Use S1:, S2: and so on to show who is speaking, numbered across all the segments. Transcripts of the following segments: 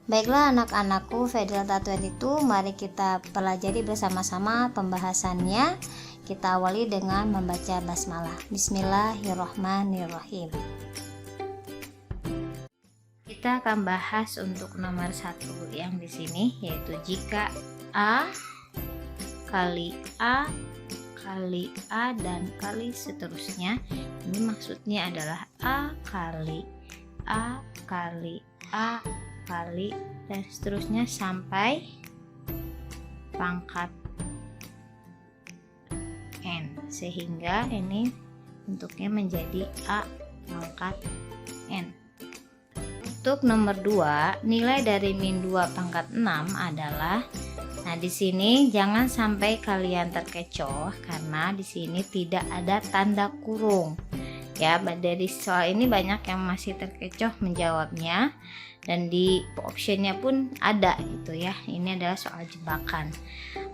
S1: Baiklah anak-anakku, Fedril Tatuan itu mari kita pelajari bersama-sama pembahasannya. Kita awali dengan membaca basmalah. Bismillahirrohmanirrohim. Kita akan bahas untuk nomor 1 yang di sini, yaitu jika A kali A kali A dan kali seterusnya. Ini maksudnya adalah A kali A kali A kali dan seterusnya sampai pangkat N, sehingga ini bentuknya menjadi A pangkat N. Untuk nomor 2, nilai dari min 2 pangkat 6 adalah, nah di sini jangan sampai kalian terkecoh karena di sini tidak ada tanda kurung. Ya, dari soal ini banyak yang masih terkecoh menjawabnya, dan di optionnya pun ada gitu ya. Ini adalah soal jebakan.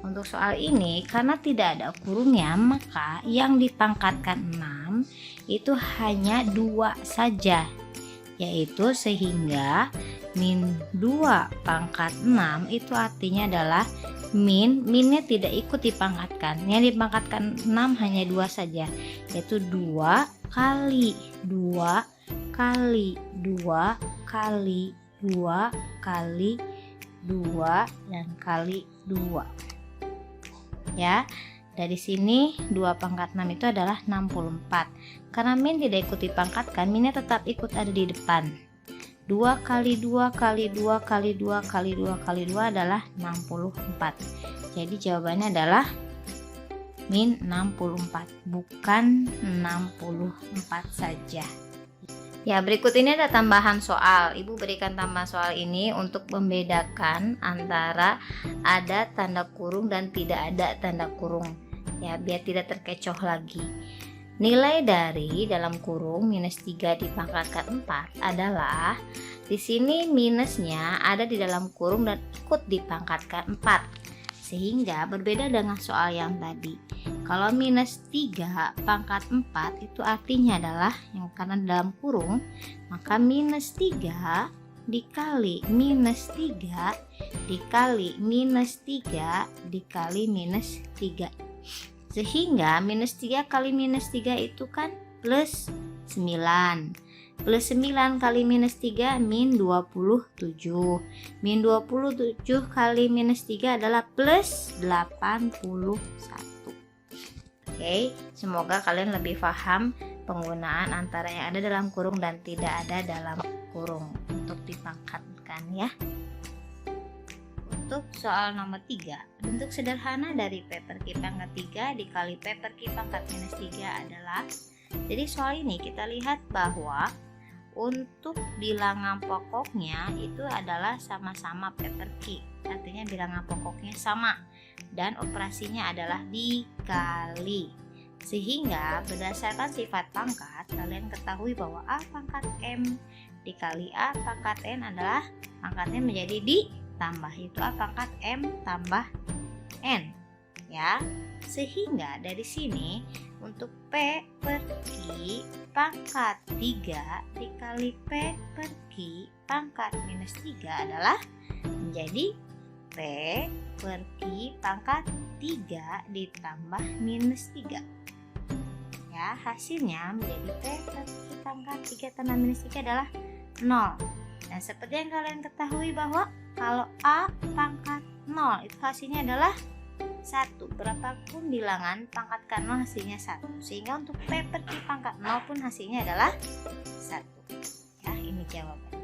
S1: Untuk soal ini karena tidak ada kurungnya, maka yang dipangkatkan 6 itu hanya 2 saja, yaitu sehingga min 2 pangkat 6 itu artinya adalah minnya tidak ikut dipangkatkan. Yang dipangkatkan 6 hanya 2 saja, yaitu 2 kali 2 kali 2 kali 2 kali 2 dan kali 2. Ya, dari sini 2 pangkat 6 itu adalah 64. Karena min tidak ikut dipangkatkan, minnya tetap ikut ada di depan. 2 kali 2 kali 2 kali 2 kali 2 kali 2 adalah 64. Jadi jawabannya adalah min 64, bukan 64 saja. Ya, berikut ini ada tambahan soal. Ibu berikan tambahan soal ini untuk membedakan antara ada tanda kurung dan tidak ada tanda kurung. Ya, biar tidak terkecoh lagi. Nilai dari dalam kurung minus 3 dipangkatkan 4 adalah, di sini minusnya ada di dalam kurung dan ikut dipangkatkan 4. Sehingga berbeda dengan soal yang tadi. Kalau minus 3 pangkat 4 itu artinya adalah yang karena dalam kurung, maka minus 3 dikali minus 3 dikali minus 3 dikali minus 3. Sehingga minus 3 kali minus 3 itu kan plus 9. Plus 9 kali minus 3 min 27. Min 27 kali minus 3 adalah plus 81. Oke, semoga kalian lebih paham penggunaan antara yang ada dalam kurung dan tidak ada dalam kurung untuk dipangkatkan ya. Untuk soal nomor 3, bentuk sederhana dari P per Q pangkat 3 dikali P per Q pangkat minus 3 adalah, jadi soal ini kita lihat bahwa untuk bilangan pokoknya itu adalah sama-sama P per Q, artinya bilangan pokoknya sama dan operasinya adalah dikali. Sehingga berdasarkan sifat pangkat, kalian ketahui bahwa A pangkat M dikali A pangkat N adalah pangkatnya menjadi ditambah, itu A pangkat M tambah N ya. Sehingga dari sini untuk P per Q pangkat 3 dikali P per Q pangkat minus 3 adalah menjadi P per Q pangkat 3 ditambah minus 3. Ya, hasilnya menjadi P per Q pangkat 3 tambah minus 3 adalah 0. Dan seperti yang kalian ketahui bahwa kalau A pangkat 0 itu hasilnya adalah 1. Berapapun bilangan pangkatkan 0 hasilnya 1. Sehingga untuk P per Q pangkat 0 pun hasilnya adalah 1. Ya, ini jawabannya.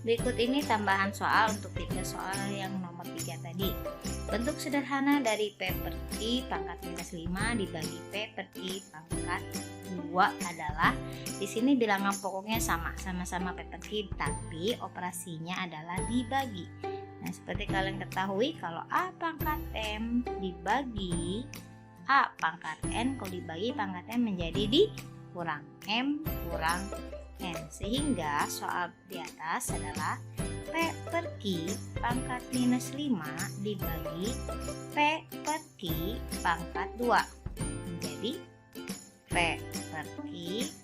S1: Berikut ini tambahan soal untuk 3 soal yang nomor 3 tadi. Bentuk sederhana dari P per Q pangkat minus 5 dibagi P per Q pangkat 2 adalah, di sini bilangan pokoknya sama-sama P per Q, tapi operasinya adalah dibagi. Nah, seperti kalian ketahui kalau A pangkat M dibagi A pangkat N, kalau dibagi pangkat N menjadi dikurang M kurang N. Sehingga soal di atas adalah P per Q pangkat minus 5 dibagi P per Q pangkat 2 menjadi P per Q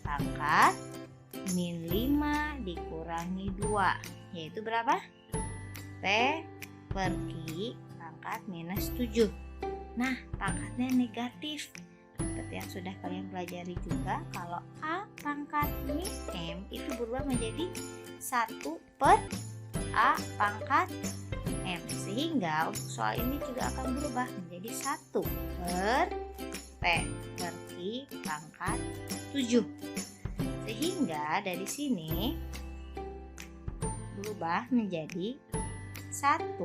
S1: pangkat min 5 dikurangi 2. yaitu berapa? P per Q pangkat minus 7. Nah, pangkatnya negatif. Seperti yang sudah kalian pelajari juga, kalau A pangkat min M itu berubah menjadi 1 per A pangkat M. Sehingga untuk soal ini juga akan berubah menjadi 1 per P per Q pangkat 7. Sehingga dari sini berubah menjadi 1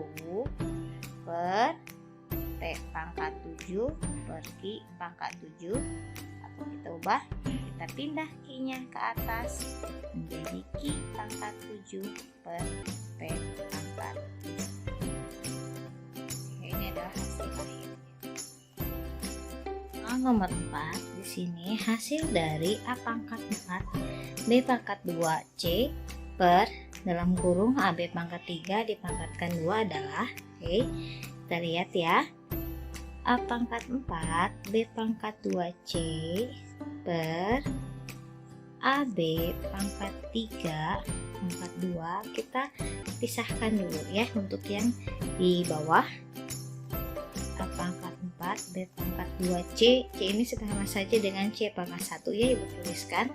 S1: per P pangkat 7 per Q pangkat 7, atau kita ubah, kita pindah Q-nya ke atas menjadi Q pangkat 7 per P pangkat 7. Ini adalah hasil akhirnya. Soal nomor 4, di sini hasil dari A pangkat 4 B pangkat 2 C per dalam kurung AB pangkat 3 dipangkatkan 2 adalah, oke, kita lihat ya, A pangkat 4 B pangkat 2C per AB pangkat 3 pangkat 2. Kita pisahkan dulu ya untuk yang di bawah. A pangkat 4 B pangkat 2C, C ini sederhana saja dengan C pangkat 1 ya, Ibu tuliskan.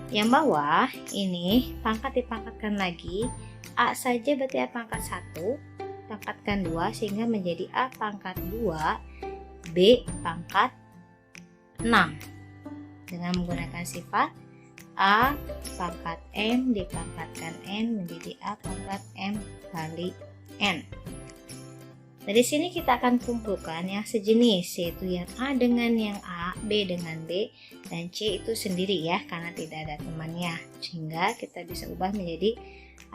S1: Yang bawah ini pangkat dipangkatkan lagi, A saja berarti A pangkat 1, pangkatkan 2 sehingga menjadi A pangkat 2 B pangkat 6. Dengan menggunakan sifat A pangkat M dipangkatkan N menjadi A pangkat M kali N. Dari sini kita akan kumpulkan yang sejenis, yaitu yang A dengan yang A, B dengan B, dan C itu sendiri ya, karena tidak ada temannya. Sehingga kita bisa ubah menjadi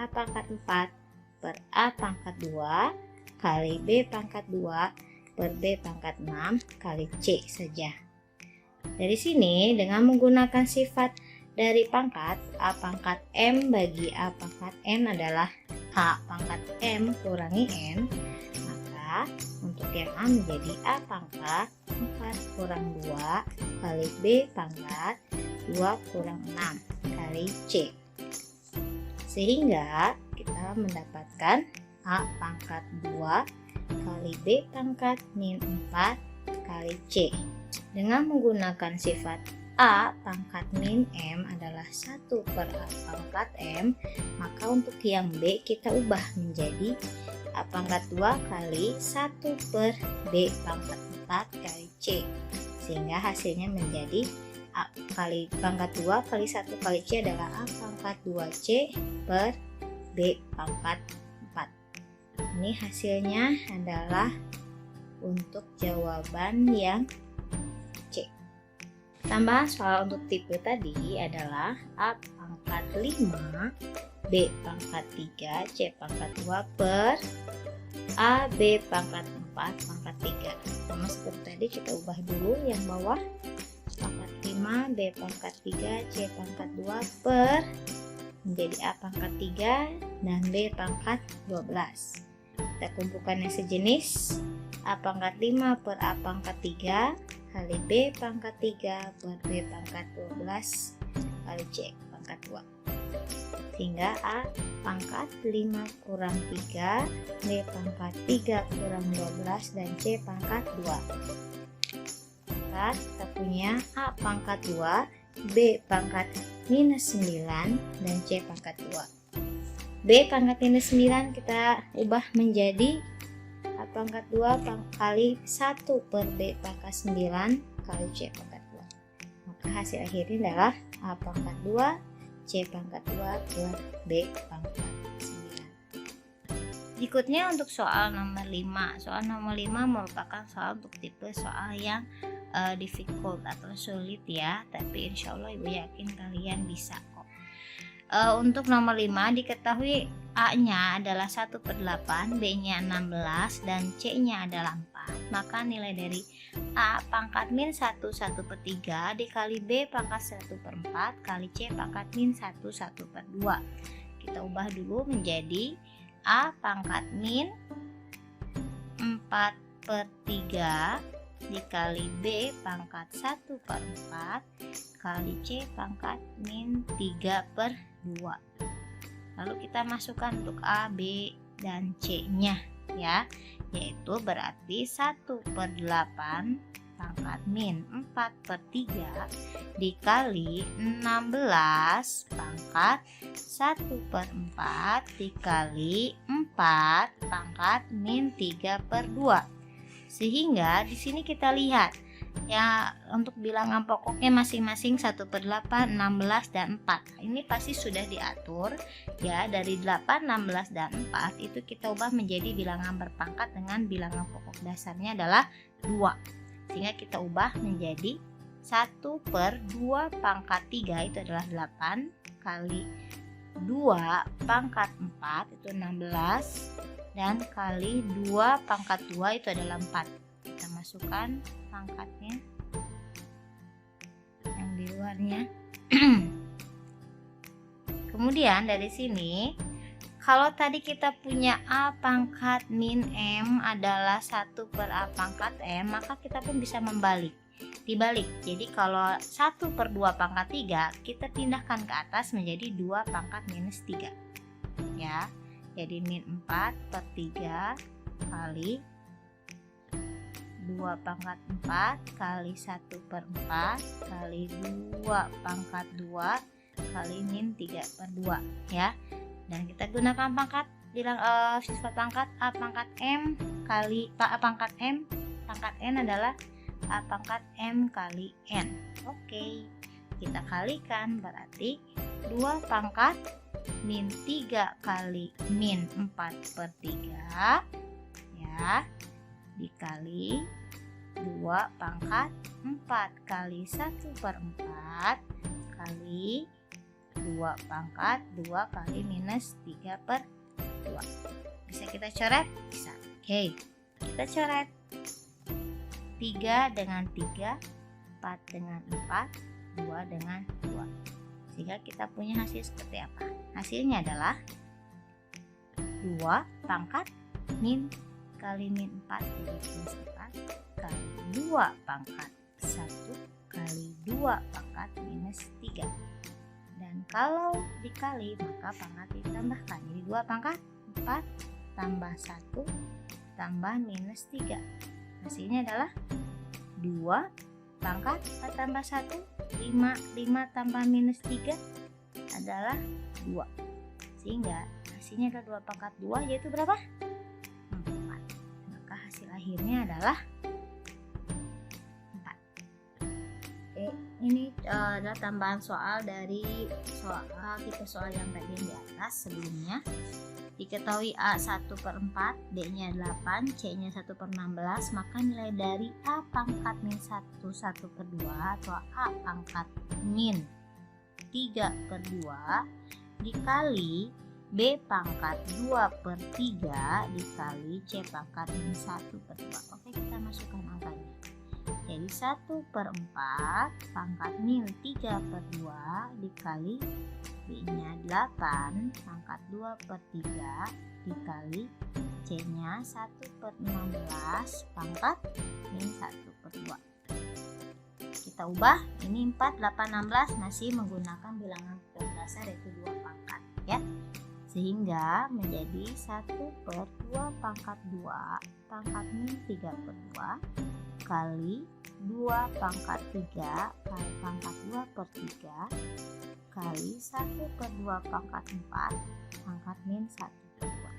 S1: A pangkat 4 per A pangkat 2 kali B pangkat 2 per B pangkat 6 kali C saja. Dari sini dengan menggunakan sifat dari pangkat, A pangkat M bagi A pangkat N adalah A pangkat M kurangi N. Maka untuk yang A menjadi A pangkat 4 kurang 2 kali B pangkat 2 kurang 6 kali C. Sehingga kita mendapatkan A pangkat 2 kali B pangkat min 4 kali C. Dengan menggunakan sifat A pangkat min M adalah 1 per A pangkat M, maka untuk yang B kita ubah menjadi A pangkat 2 kali 1 per B pangkat 4 kali C. Sehingga hasilnya menjadi A kali pangkat 2 kali 1 kali C adalah A pangkat 2C per B pangkat 4. Ini hasilnya adalah untuk jawaban yang C. Tambahan soal untuk tipe tadi adalah A pangkat 5 B pangkat 3 C pangkat 2 per A B pangkat 4 pangkat 3. Sama seperti tadi kita ubah dulu yang bawah, pangkat 5 B pangkat 3 C pangkat 2 per menjadi A pangkat 3 dan B pangkat 12. Kita kumpulkan yang sejenis, A pangkat 5 per A pangkat 3 kali B pangkat 3 per B pangkat 12 kali C pangkat 2. Sehingga A pangkat 5 kurang 3 B pangkat 3 kurang 12 dan C pangkat 2. Maka kita punya A pangkat 2 B pangkat minus 9 dan C pangkat 2. B pangkat minus 9 kita ubah menjadi A pangkat 2 kali 1 per B pangkat 9 kali C pangkat 2. Maka hasil akhirnya adalah A pangkat 2 C pangkat 2 per B pangkat 9. Berikutnya untuk soal nomor 5. Soal nomor 5 merupakan soal untuk tipe soal yang difficult atau sulit ya, tapi insya Allah Ibu yakin kalian bisa kok. Untuk nomor 5 diketahui A-nya adalah 1 per 8, B-nya 16, dan C-nya adalah 4. Maka nilai dari A pangkat min 1 per 3 dikali B pangkat 1 per 4 kali C pangkat min 1 per 2. Kita ubah dulu menjadi A pangkat min 4 per 3 dikali B pangkat 1 per 4 kali C pangkat min 3 per 2. Lalu kita masukkan untuk A, B, dan C-nya ya, yaitu berarti 1/8 pangkat min 4/3 dikali 16 pangkat 1/4 dikali 4 pangkat min 3/2. Sehingga di sini kita lihat ya, untuk bilangan pokoknya masing-masing 1/8, 16, dan 4. Ini pasti sudah diatur ya, dari 8, 16, dan 4 itu kita ubah menjadi bilangan berpangkat dengan bilangan pokok dasarnya adalah 2. Sehingga kita ubah menjadi 1/2 pangkat 3 itu adalah 8 kali 2 pangkat 4 itu 16, dan kali 2 pangkat 2 itu adalah 4. Kita masukkan pangkatnya yang di luarnya. Kemudian dari sini, kalau tadi kita punya A pangkat min M adalah 1/A pangkat M, maka kita pun bisa dibalik. Jadi kalau 1/2 pangkat 3 kita pindahkan ke atas menjadi 2 pangkat minus 3 ya. Jadi min 4/3 kali 2 pangkat 4 kali 1/4 kali 2 pangkat 2 kali min 3/2 ya. Dan kita gunakan pangkat sifat pangkat A pangkat M kali A pangkat M pangkat N adalah A pangkat M kali N. Oke, kita kalikan, berarti 2 pangkat min 3 kali min 4/3 ya, dikali 2 pangkat 4 kali 1/4 kali 2 pangkat 2 kali minus 3/2. Bisa kita coret? Bisa. Oke, kita coret. 3 dengan 3, 4 dengan 4, 2 dengan 2. Sehingga kita punya hasil seperti apa? Hasilnya adalah 2 pangkat min kali min 4 jadi plus 4 kali 2 pangkat 1 kali 2 pangkat minus 3. Dan kalau dikali maka pangkat ditambahkan. Jadi 2 pangkat 4 tambah 1 tambah minus 3. Hasilnya adalah 2 pangkat 4 tambah 1, 5 tambah minus 3 adalah 2. Sehingga hasilnya adalah 2 pangkat 2, yaitu berapa? 4. Maka hasil akhirnya adalah 4. Oke, ini adalah tambahan soal dari soal yang tadi yang di atas sebelumnya. Diketahui A 1/4, D-nya 8, C-nya 1/16, maka nilai dari A pangkat min 1 1/2 atau A pangkat min 3/2 dikali B pangkat 2/3 dikali C pangkat min 1/2. Oke, kita masukkan angkanya. Jadi 1/4 pangkat min 3/2 dikali B-nya 8 pangkat 2/3 dikali C-nya 1/16 pangkat min 1/2. Kita ubah, ini 4, 8, 16 masih menggunakan bilangan pokok dasar yaitu 2 pangkat ya. Sehingga menjadi 1/2 pangkat 2 pangkat min 3/2 kali 2 pangkat 3 kali pangkat 2/3 kali 1/2 pangkat 4 pangkat min 1/2.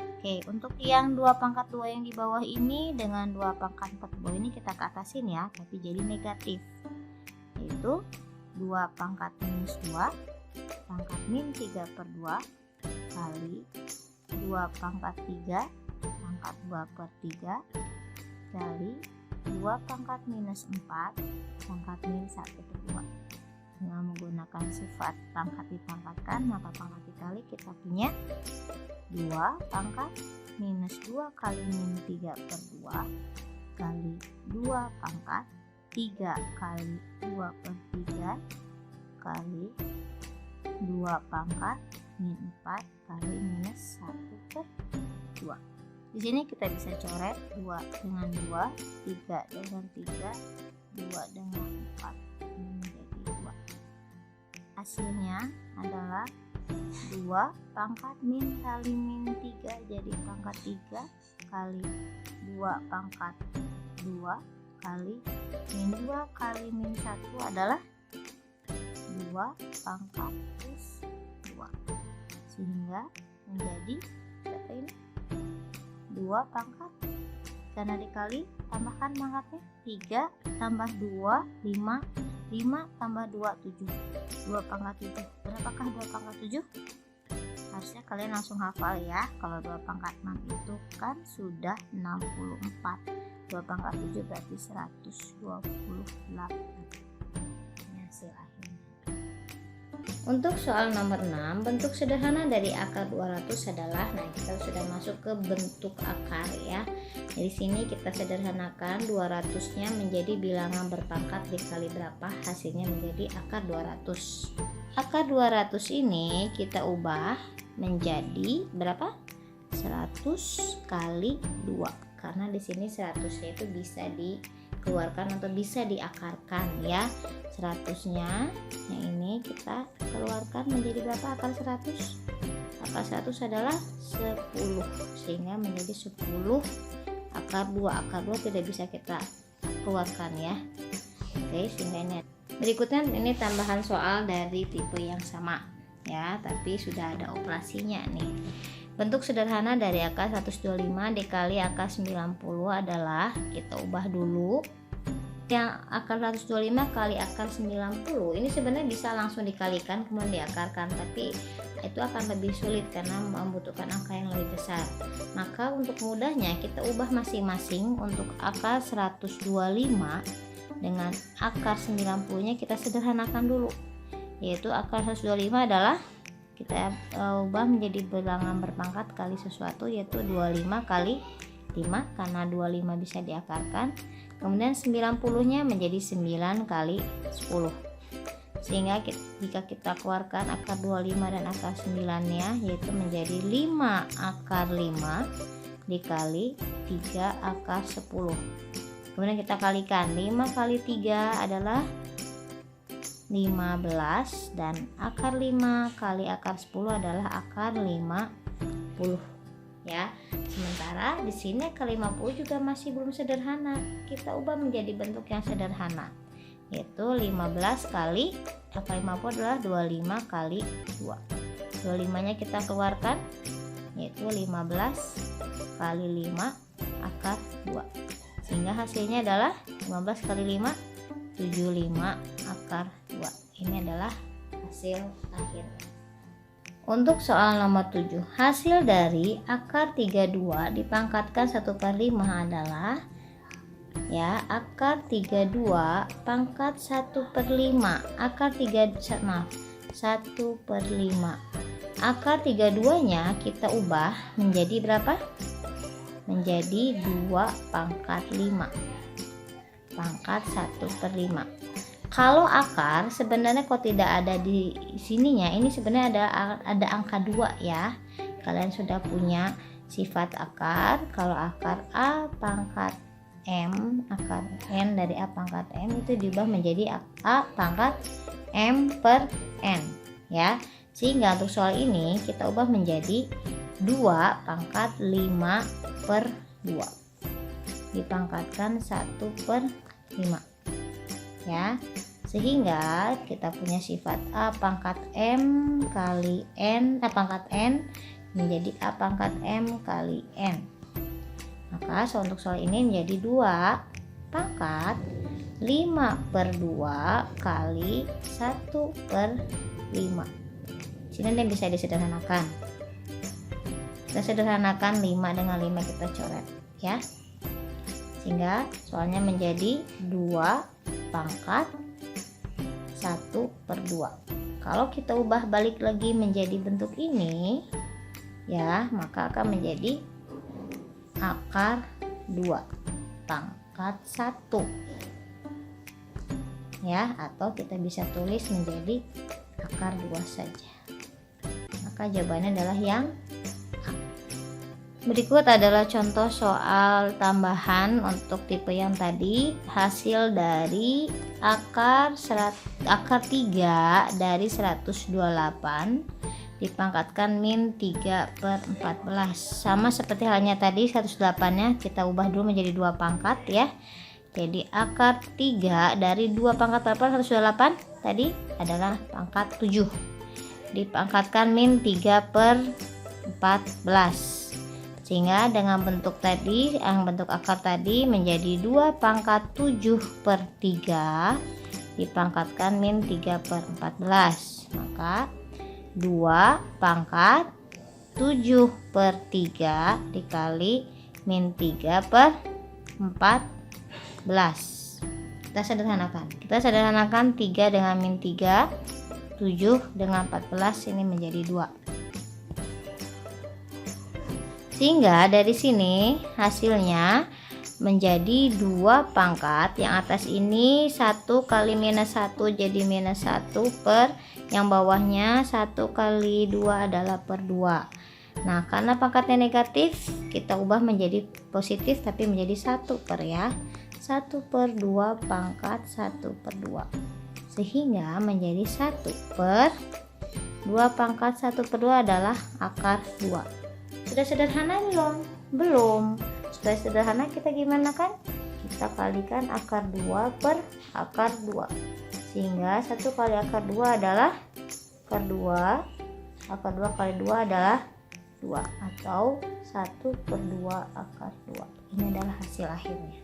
S1: Oke, untuk yang 2 pangkat 2 yang di bawah ini dengan 2 pangkat 4 di bawah ini kita keatasin ya, tapi jadi negatif, yaitu 2 pangkat minus 2 pangkat min 3/2 kali 2 pangkat 3 pangkat 2/3 kali 2 pangkat minus 4 pangkat min 1/2. Dengan menggunakan sifat pangkat dipangkatkan, maka pangkat dikali kita punya 2 pangkat minus 2 kali min 3/2 kali 2 pangkat 3 kali 2/3 kali 2 pangkat min 4 kali minus 1/2. Di sini kita bisa coret 2 dengan 2, 3 dengan 3, 2 dengan 4 menjadi 2. Hasilnya adalah 2 pangkat min kali min 3 jadi pangkat 3 kali 2 pangkat 2 kali min 2 kali min 1 adalah 2 pangkat plus 2, sehingga menjadi berapa ini? 2 pangkat, karena dikali tambahkan pangkatnya 3 tambah 2 5, 5 tambah 2 7, 2 pangkat 7. Berapakah 2 pangkat 7? Harusnya kalian langsung hafal ya. Kalau 2 pangkat 6 itu kan sudah 64, 2 pangkat 7 berarti 128. Ini hasil akhirnya. Untuk soal nomor 6, bentuk sederhana dari akar 200 adalah, nah kita sudah masuk ke bentuk akar ya. Dari sini kita sederhanakan 200-nya menjadi bilangan berpangkat dikali berapa, hasilnya menjadi akar 200. Akar 200 ini kita ubah menjadi berapa? 100 kali 2. Karena di sini 100-nya itu bisa dikeluarkan atau bisa diakarkan ya. 100-nya yang ini kita keluarkan menjadi berapa akar 100? Akar 100 adalah 10, sehingga menjadi 10 akar 2. Akar 2 tidak bisa kita keluarkan ya. Oke, sehingga ini berikutnya ini tambahan soal dari tipe yang sama ya, tapi sudah ada operasinya nih. Bentuk sederhana dari akar 125 dikali akar 90 adalah, kita ubah dulu. Yang akar 125 kali akar 90 ini sebenarnya bisa langsung dikalikan kemudian diakarkan, tapi itu akan lebih sulit karena membutuhkan angka yang lebih besar. Maka untuk mudahnya kita ubah masing-masing. Untuk akar 125 dengan akar 90-nya kita sederhanakan dulu, yaitu akar 125 adalah kita ubah menjadi bilangan berpangkat kali sesuatu, yaitu 25 kali 5 karena 25 bisa diakarkan. Kemudian 90-nya menjadi 9 kali 10, sehingga jika kita keluarkan akar 25 dan akar 9-nya, yaitu menjadi 5 akar 5 dikali 3 akar 10. Kemudian kita kalikan, 5 kali 3 adalah 15 dan akar 5 kali akar 10 adalah akar 50 ya. Sementara di sini akar 50 juga masih belum sederhana. Kita ubah menjadi bentuk yang sederhana, yaitu 15 kali akar 50 adalah 25 kali 2. 25-nya kita keluarkan, yaitu 15 kali 5 akar 2, sehingga hasilnya adalah 15 kali 5 75 akar 2. Ini adalah hasil akhirnya. Untuk soal nomor 7, hasil dari akar 32 dipangkatkan 1/5 adalah ya, akar 32 pangkat 1/5. Akar 1/5. Akar 32-nya kita ubah menjadi berapa? Menjadi 2 pangkat 5. Pangkat 1/5. Kalau akar sebenarnya kok tidak ada di sininya, ini sebenarnya ada angka 2 ya. Kalian sudah punya sifat akar. Kalau akar A pangkat M, akar N dari A pangkat M itu diubah menjadi A pangkat M per N ya. Sehingga untuk soal ini kita ubah menjadi 2 pangkat 5 per 2 dipangkatkan 1/5 ya, sehingga kita punya sifat A pangkat M kali N, A pangkat N menjadi A pangkat M kali N. Maka untuk soal ini menjadi 2 pangkat 5/2 kali 1/5. Sini yang bisa disederhanakan. Kita sederhanakan 5 dengan 5 kita coret ya, sehingga soalnya menjadi 2 pangkat 1/2. Kalau kita ubah balik lagi menjadi bentuk ini ya, maka akan menjadi akar 2 pangkat 1 ya, atau kita bisa tulis menjadi akar 2 saja. Maka jawabannya adalah yang A. Berikut adalah contoh soal tambahan untuk tipe yang tadi. Hasil dari akar 3 dari 128 dipangkatkan min 3 per 14. Sama seperti halnya tadi 108 nya kita ubah dulu menjadi 2 pangkat ya. Jadi akar 3 dari 2 pangkat 8 108 tadi adalah pangkat 7. Dipangkatkan min 3 per 14. Sehingga dengan bentuk tadi, yang bentuk akar tadi menjadi 2 pangkat 7 per 3 dipangkatkan min 3 per 14. Maka 2 pangkat 7 per 3 dikali min 3 per 14. Kita sederhanakan 3 dengan min 3, 7 dengan 14 ini menjadi 2. Sehingga dari sini hasilnya menjadi 2 pangkat, yang atas ini 1 kali minus 1 jadi minus 1 per yang bawahnya 1 kali 2 adalah per 2. Nah karena pangkatnya negatif kita ubah menjadi positif tapi menjadi 1 per ya, 1 per 2 pangkat 1 per 2, sehingga menjadi 1 per 2 pangkat 1 per 2 adalah akar 2. Sudah sederhana belum? Belum. Supaya sederhana kita gimana kan? Kita kalikan akar 2 per akar 2. Sehingga 1 kali akar 2 adalah akar 2. Akar 2 kali 2 adalah 2 atau 1 per 2 akar 2. Ini adalah hasil akhirnya.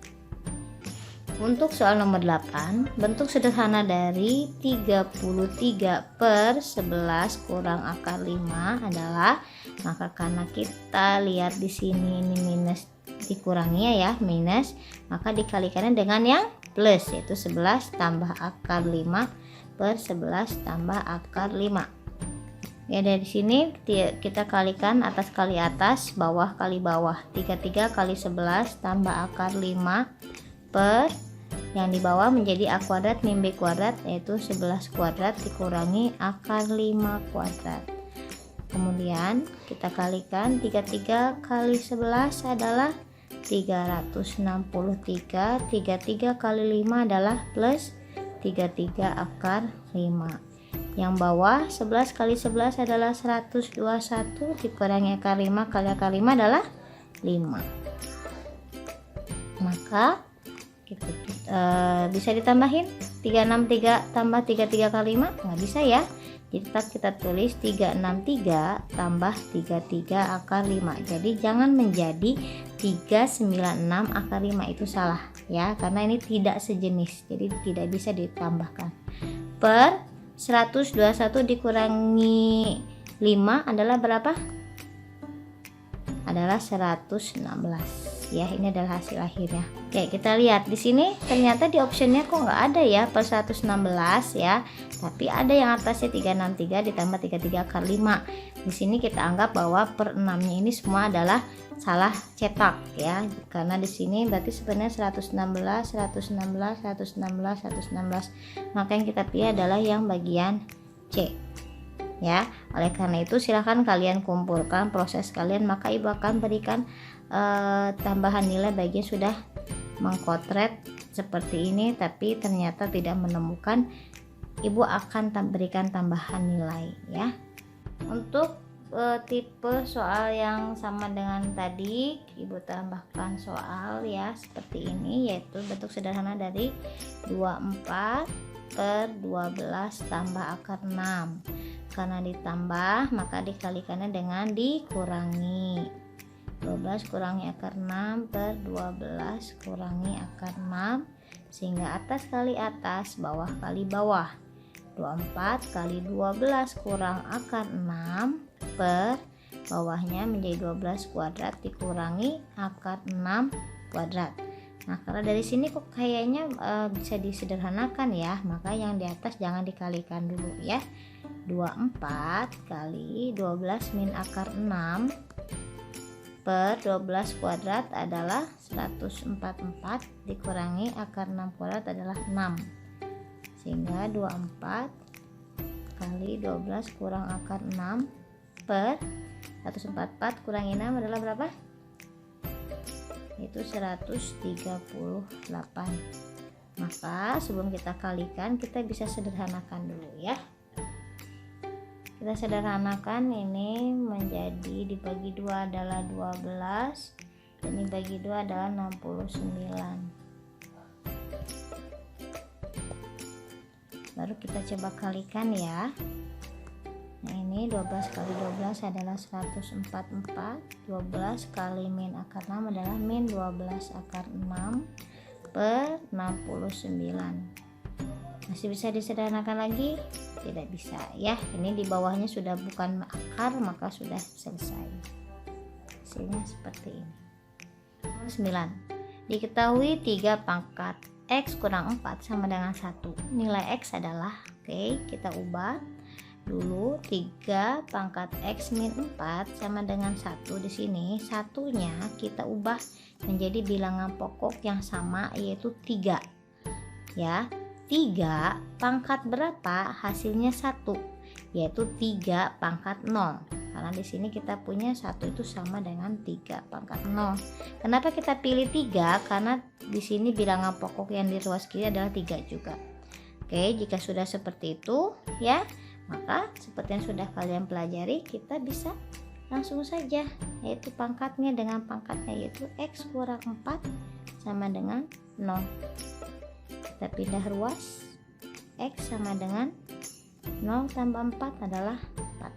S1: Untuk soal nomor 8, bentuk sederhana dari 33 per 11 kurang akar 5 adalah, maka karena kita lihat di sini ini minus dikurangi ya, minus, maka dikalikannya dengan yang plus, yaitu 11 tambah akar 5 per 11 tambah akar 5. Ya dari sini kita kalikan atas kali atas, bawah kali bawah. 33 kali 11 tambah akar 5 per yang di bawah menjadi a kuadrat min b kuadrat, yaitu 11 kuadrat dikurangi akar 5 kuadrat. Kemudian kita kalikan 33 kali 11 adalah 363, 33 kali 5 adalah plus 33 akar 5. Yang bawah 11 kali 11 adalah 121 dikurangi akar 5 kali akar 5 adalah 5. Maka bisa ditambahin 363 tambah 33 kali 5 nggak bisa ya, jadi kita tulis 363 tambah 33 akar 5. Jadi jangan menjadi 396 akar 5, itu salah ya, karena ini tidak sejenis, jadi tidak bisa ditambahkan. Per 121 dikurangi 5 adalah berapa? Adalah 116 ya. Ini adalah hasil akhirnya. Oke, kita lihat di sini ternyata di optionnya kok nggak ada ya per 116 ya, tapi ada yang atasnya 363 ditambah 33 akar 5. Di sini kita anggap bahwa per 6-nya ini semua adalah salah cetak ya, karena di sini berarti sebenarnya 116 116 116 116, maka yang kita pilih adalah yang bagian C ya. Oleh karena itu silahkan kalian kumpulkan proses kalian, maka ibu akan berikan tambahan nilai bagi sudah mengkotret seperti ini tapi ternyata tidak menemukan, ibu akan berikan tambahan nilai ya. Untuk tipe soal yang sama dengan tadi, ibu tambahkan soal ya seperti ini, yaitu bentuk sederhana dari 24 per 12 tambah akar 6. Karena ditambah maka dikalikannya dengan dikurangi. 12 kurangi akar 6 per 12 kurangi akar 6, sehingga atas kali atas, bawah kali bawah. 24 kali 12 kurang akar 6 per bawahnya menjadi 12 kuadrat dikurangi akar 6 kuadrat. Nah karena dari sini kok kayaknya bisa disederhanakan ya, maka yang di atas jangan dikalikan dulu ya. 24 kali 12 min akar 6 per 12 kuadrat adalah 144 dikurangi akar 6 kuadrat adalah 6, sehingga 24 kali 12 kurang akar 6 per 144 kurangi 6 adalah berapa? Itu 138. Maka sebelum kita kalikan kita bisa sederhanakan dulu ya. Kita sederhanakan, ini menjadi dibagi 2 adalah 12, dan dibagi 2 adalah 69. Baru kita coba kalikan ya. Nah ini 12 kali 12 adalah 144. 12 kali min akar 6 adalah min 12 akar 6 per 69. Masih bisa disederhanakan lagi? Tidak bisa ya. Ini di bawahnya sudah bukan akar, maka sudah selesai. Hasilnya seperti ini. Nomor 9. Diketahui 3 pangkat X kurang 4 sama dengan 1. Nilai X adalah, oke, kita ubah dulu. 3 pangkat X min 4 sama dengan 1. Di sini satunya kita ubah menjadi bilangan pokok yang sama, yaitu 3 ya. 3 pangkat berapa? Hasilnya 1, yaitu 3 pangkat 0. Karena di sini kita punya 1 itu sama dengan 3 pangkat 0. Kenapa kita pilih 3? Karena di sini bilangan pokok yang di ruas kiri adalah 3 juga. Oke, jika sudah seperti itu ya, maka seperti yang sudah kalian pelajari, kita bisa langsung saja, yaitu pangkatnya dengan pangkatnya, yaitu X kurang 4 sama dengan 0. Kita pindah ruas, X sama dengan 0 tambah 4 adalah 4,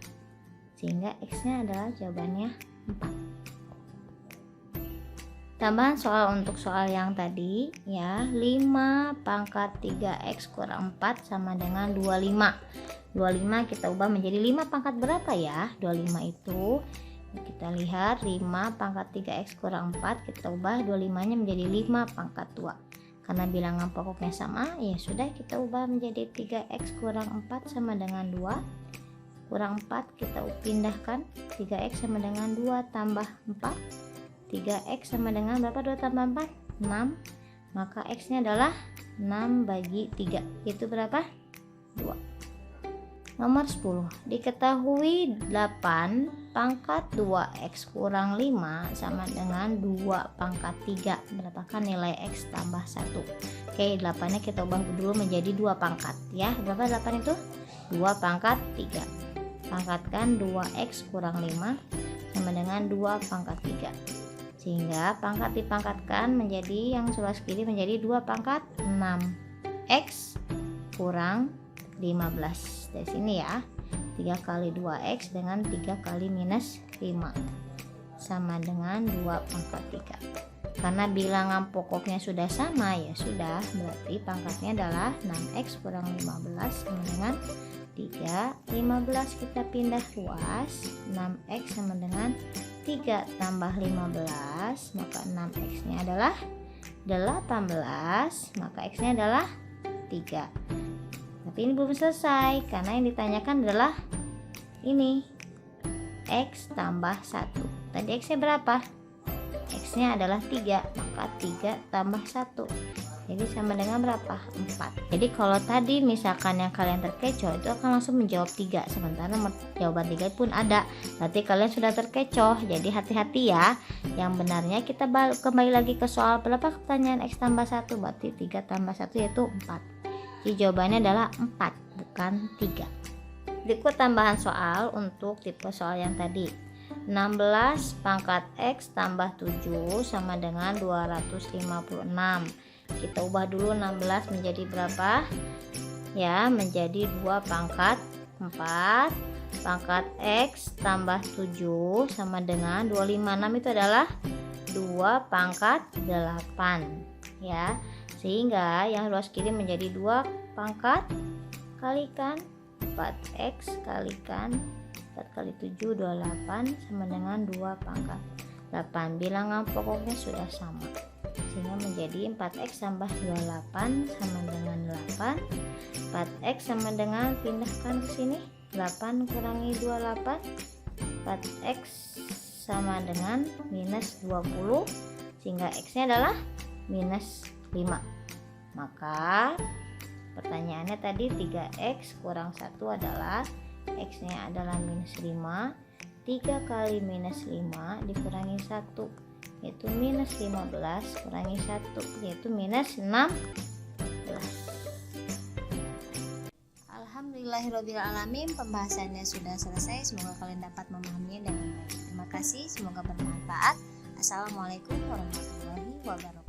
S1: sehingga X nya adalah jawabannya 4. Tambahan soal untuk soal yang tadi ya, 5 pangkat 3X kurang 4 sama dengan 25. 25 kita ubah menjadi 5 pangkat berapa ya? 25 itu kita lihat, 5 pangkat 3X kurang 4 kita ubah 25 nya menjadi 5 pangkat 2. Karena bilangan pokoknya sama, ya sudah kita ubah menjadi 3X kurang 4 sama dengan 2 kurang 4, kita pindahkan 3X sama dengan 2 tambah 4. 3X sama dengan berapa? 2 tambah 4? 6. Maka X nya adalah 6 bagi 3, itu berapa? 2. Nomor 10. Diketahui 8 pangkat 2X kurang 5 sama dengan 2 pangkat 3. Berapakah nilai X tambah 1? Oke, 8 nya kita ubah dulu menjadi 2 pangkat ya. Berapa 8 itu? 2 pangkat 3. Pangkatkan 2X kurang 5 sama dengan 2 pangkat 3. Sehingga pangkat dipangkatkan menjadi yang sebelah kiri menjadi 2 pangkat 6. X kurang 15. Dari sini ya, 3 kali 2X dengan 3 kali minus 5 sama dengan 2 pangkat 3. Karena bilangan pokoknya sudah sama, ya sudah, berarti pangkatnya adalah 6X kurang 15 sama dengan 3. 15 kita pindah ruas, 6X sama dengan 3 tambah 15, maka 6X nya adalah 18, maka X nya adalah 3. Tapi ini belum selesai, karena yang ditanyakan adalah ini, X tambah 1. Tadi X nya berapa? X nya adalah 3, maka 3 tambah 1, jadi sama dengan berapa? 4. Jadi kalau tadi misalkan yang kalian terkecoh, itu akan langsung menjawab 3, sementara jawaban 3 pun ada, berarti kalian sudah terkecoh. Jadi hati-hati ya. Yang benarnya kita kembali lagi ke soal berapa pertanyaan X tambah 1, berarti 3 tambah 1 yaitu 4. Jadi jawabannya adalah 4, bukan 3. Berikut tambahan soal untuk tipe soal yang tadi. 16 pangkat X tambah 7 sama dengan 256. Kita ubah dulu 16 menjadi berapa? Ya, menjadi 2 pangkat 4 pangkat X tambah 7 sama dengan 256, itu adalah 2 pangkat 8 ya. Sehingga yang luas kiri menjadi 2 pangkat kalikan 4X kalikan 4 kali 7 28 sama dengan 2 pangkat 8. Bilangan pokoknya sudah sama, sehingga menjadi 4X tambah 28 sama dengan 8. 4X sama dengan, pindahkan ke sini, 8 kurangi 28, 4X sama dengan minus 20, sehingga X nya adalah minus 5. Maka pertanyaannya tadi 3X kurang 1 adalah, X nya adalah minus 5. 3 kali minus 5 dikurangi 1, yaitu minus 15, kurangi 1, yaitu minus 16. Alhamdulillah.
S2: Alhamdulillahirobbilalamin, pembahasannya sudah selesai. Semoga kalian dapat memahaminya dengan baik. Terima kasih, semoga bermanfaat. Assalamualaikum warahmatullahi wabarakatuh.